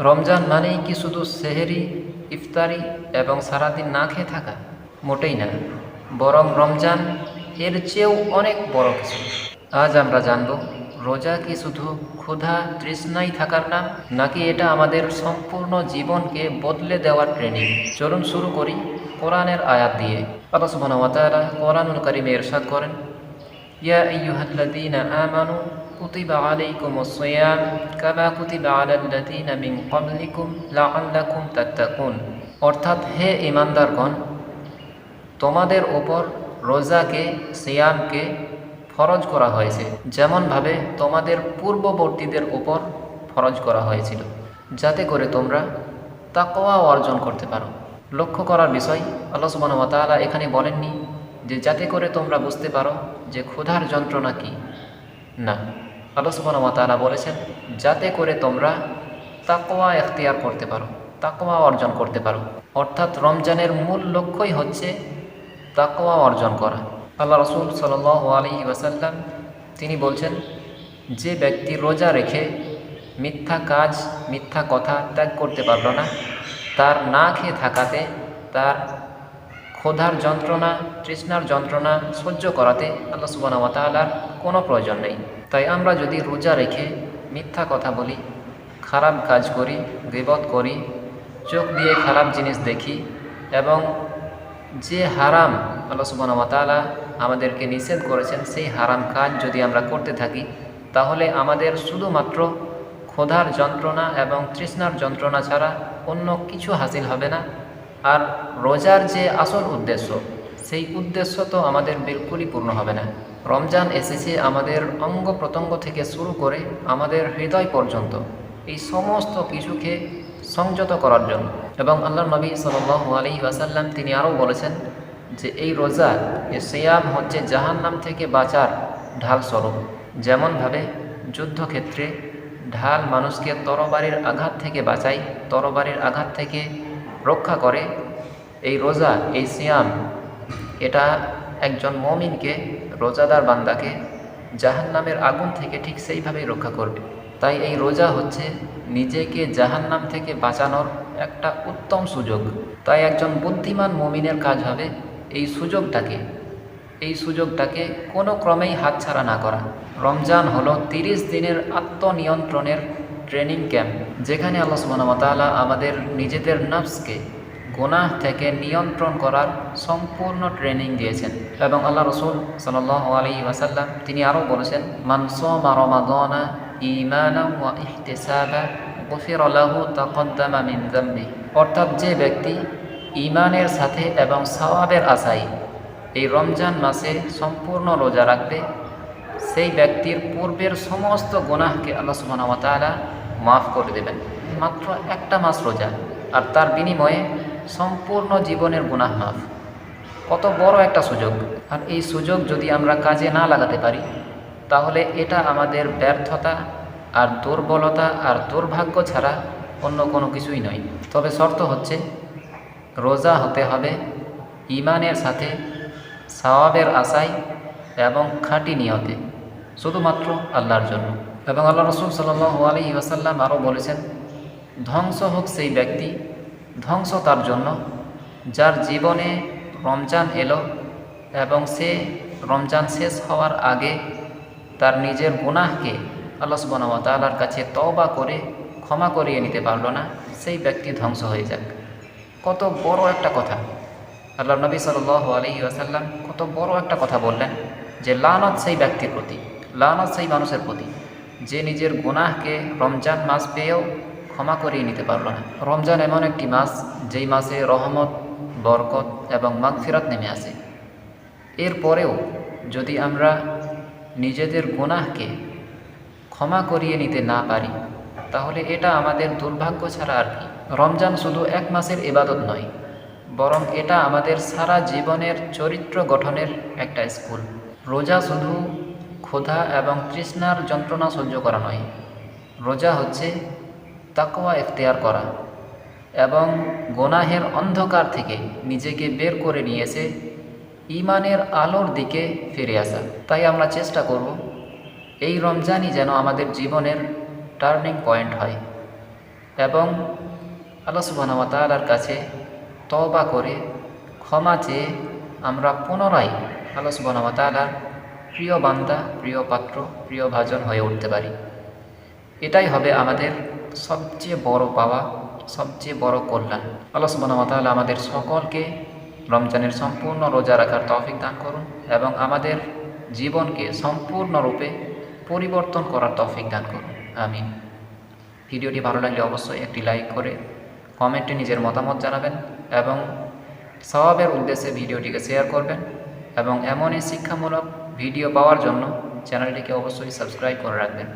রমজান মানেই কি শুধু সেহেরি, ইফতারি এবং সারাদিন না খেয়ে থাকা? মোটেই না, বরং রমজান এর চেয়েও অনেক বড় কিছু। আজ আমরা জানব, রোজা কি শুধু ক্ষুধা তৃষ্ণাই থাকার নাম, নাকি এটা আমাদের সম্পূর্ণ জীবনকে বদলে দেওয়ার ট্রেনিং। চলুন শুরু করি কোরআনের আয়াত দিয়ে। আল্লাহ সুবহানাহু ওয়া তাআলা কোরআনুল কারীমে ইরশাদ করেন, ইয়া আইয়ুহাল্লাযীনা আমানু কুতিবা আলাইকুমুস সিয়াম কামা কুতিবা আলাল্লাযীনা মিন ক্বাবলিকুম লাআল্লাকুম তাত্তাকুন। অর্থাৎ, হে ঈমানদারগণ, তোমাদের ওপর রোজাকে, সিয়ামকে ফরজ করা হয়েছে, যেমনভাবে তোমাদের পূর্ববর্তীদের ওপর ফরজ করা হয়েছিল, যাতে করে তোমরা তাকওয়া অর্জন করতে পারো। লক্ষ্য করার বিষয়, আল্লাহ সুবহানাহু ওয়া তাআলা এখানে বলেননি যে যাতে করে তোমরা বুঝতে পারো যে ক্ষুধার যন্ত্রণা কী। না, আল্লাহ সুবহানাহু ওয়া তাআলা বলেছেন যাতে করে তোমরা তাকওয়া এখতিয়ার করতে পারো, তাকওয়া অর্জন করতে পারো। অর্থাৎ রমজানের মূল লক্ষ্যই হচ্ছে তাকওয়া অর্জন করা। আল্লাহ রাসূল সাল্লাল্লাহু আলাইহি ওয়াসাল্লাম তিনি বলছেন, যে ব্যক্তি রোজা রেখে মিথ্যা কাজ, মিথ্যা কথা ত্যাগ করতে পারল না, তার না খেয়ে থাকাতে, তার ক্ষুধার যন্ত্রণা, তৃষ্ণার যন্ত্রণা সহ্য করাতে আল্লাহ সুবহানাহু ওয়া তাআলার কোনো প্রয়োজন নেই। তাই আমরা যদি রোজা রেখে মিথ্যা কথা বলি, খারাপ কাজ করি, গীবত করি, চোখ দিয়ে খারাপ জিনিস দেখি, এবং যে হারাম আল্লাহ সুবহানাহু ওয়া তাআলা আমাদেরকে নিষেধ করেছেন সেই হারাম কাজ যদি আমরা করতে থাকি, তাহলে আমাদের শুধুমাত্র ক্ষুধার যন্ত্রণা এবং তৃষ্ণার যন্ত্রণা ছাড়া অন্য কিছু হাসিল হবে না। আর রোজার যে আসল উদ্দেশ্য, সেই উদ্দেশ্য তো আমাদের বিলকুলই পূর্ণ হবে না। রমজান এসেছে আমাদের অঙ্গ প্রত্যঙ্গ থেকে শুরু করে আমাদের হৃদয় পর্যন্ত এই সমস্ত কিছুকে সংযত করার জন্য। এবং আল্লাহর নবী সাল্লাল্লাহু আলাইহি ওয়াসাল্লাম তিনি আরও বলেছেন যে এই রোজা, এই সিয়াম হচ্ছে জাহান্নাম থেকে বাঁচার ঢাল স্বরূপ। যেমনভাবে যুদ্ধক্ষেত্রে ঢাল মানুষকে তরবারির আঘাত থেকে বাঁচায়, তরবারির আঘাত থেকে রক্ষা করে, এই রোজা, এই সিয়াম, এটা একজন মুমিনকে, রোজাদার বান্দাকে জাহান্নামের আগুন থেকে ঠিক সেইভাবেই রক্ষা করবে। তাই এই রোজা হচ্ছে নিজেকে জাহান্নাম থেকে বাঁচানোর একটা উত্তম সুযোগ। তাই একজন বুদ্ধিমান মুমিনের কাজ হবে এই সুযোগটাকে কোনো ক্রমেই হাতছাড়া না করা। রমজান হলো 30 দিনের আত্মনিয়ন্ত্রণের ট্রেনিং ক্যাম্প, যেখানে আল্লাহ সুবহানাহু ওয়া তাআলা আমাদের নিজেদের নফসকে গুনাহ থেকে নিয়ন্ত্রণ করার সম্পূর্ণ ট্রেনিং দিয়েছেন। এবং আল্লাহ রাসূল সাল্লাল্লাহু আলাইহি ওয়াসাল্লাম তিনি আরও বলেছেন, মান সামা রমাদানা ঈমানান ওয়া ইহতিসাবান গুফিরা লাহু তাকদ্দামা মিন যামবিহি। অর্থাৎ, যে ব্যক্তি ঈমানের সাথে এবং সওয়াবের আশায় এই রমজান মাসে সম্পূর্ণ রোজা রাখবে, সেই ব্যক্তির পূর্বের সমস্ত গুনাহকে আল্লাহ সুবহানাহু ওয়া তাআলা মাফ করে দেবেন। মাত্র একটা মাস রোজা, আর তার বিনিময়ে সম্পূর্ণ জীবনের গুনাহ মাফ। কত বড় একটা সুযোগ! আর এই সুযোগ যদি আমরা কাজে না লাগাতে পারি, তাহলে এটা আমাদের ব্যর্থতা আর দুর্বলতা আর দুর্ভাগ্য ছাড়া অন্য কোনো কিছুই নয়। তবে শর্ত হচ্ছে, রোজা হতে হবে ঈমানের সাথে, সওয়াবের আশায় এবং খাঁটি নিয়তে, শুধুমাত্র আল্লাহর জন্য। এবং আল্লাহ রাসূল সাল্লাল্লাহু আলাইহি ওয়াসাল্লাম আরও বলেছেন, ধ্বংস হোক সেই ব্যক্তি, ধ্বংস তার জন্য যার জীবনে রমজান এলো এবং সে রমজান শেষ হওয়ার আগে তার নিজের গুনাহকে আল্লাহ সুবহানাহু ওয়া তাআলার কাছে তওবা করে ক্ষমা করিয়ে নিতে পারল না, সেই ব্যক্তি ধ্বংস হয়ে যাক। কত বড় একটা কথা! আল্লাহ নবী সাল্লাল্লাহু আলাইহি ওয়াসাল্লাম কত বড় একটা কথা বললেন যে লানত সেই ব্যক্তির প্রতি, লানত সেই মানুষের প্রতি যে নিজের গুনাহকে রমজান মাস পেয়েও ক্ষমা করিয়ে নিতে পারল না। রমজান এমন একটি মাস, যেই মাসে রহমত, বরকত এবং মাগফিরাত নেমে আসে। এরপরেও যদি আমরা নিজেদের গুনাহকে ক্ষমা করিয়ে নিতে না পারি, তাহলে এটা আমাদের দুর্ভাগ্য ছাড়া আর কি। রমজান শুধু এক মাসের ইবাদত নয়, বরং এটা আমাদের সারা জীবনের চরিত্র গঠনের একটা স্কুল। রোজা শুধু ক্ষুধা এবং তৃষ্ণার যন্ত্রণা সহ্য করা নয়, রোজা হচ্ছে তাকওয়া এখতিয়ার করা এবং গুনাহের অন্ধকার থেকে নিজেকে বের করে নিয়ে এসে ঈমানের আলোর দিকে ফিরে আসা। তাই আমরা চেষ্টা করব এই রমজানই যেন আমাদের জীবনের টার্নিং পয়েন্ট হয়। এবং আল্লাহ সুবহানাহু ওয়া তাআলার কাছে তওবা করে ক্ষমা চেয়ে আমরা পুনরায় আল্লাহ সুবহানাহু ওয়া তাআলার প্রিয় বান্দা, প্রিয় পাত্র, প্রিয় ভাজন হয়ে উঠতে পারি। এটাই হবে আমাদের সবচেয়ে বড় পাওয়া, সবচেয়ে বড় কল্যাণ। আল্লাহ সুবহানাহু ওয়া তাআলা আমাদের সকলকে রমজানের সম্পূর্ণ রোজা রাখার তৌফিক দান করুন এবং আমাদের জীবনকে সম্পূর্ণরূপে পরিবর্তন করার তৌফিক দান করুন। আমিন। ভিডিওটি ভালো লাগলে অবশ্যই একটি লাইক করে কমেন্টে নিজের মতামত জানাবেন এবং সওয়াবের উদ্দেশ্যে ভিডিওটিকে শেয়ার করবেন এবং এমনই শিক্ষামূলক ভিডিও পাওয়ার জন্য চ্যানেলটিকে অবশ্যই সাবস্ক্রাইব করে রাখবেন।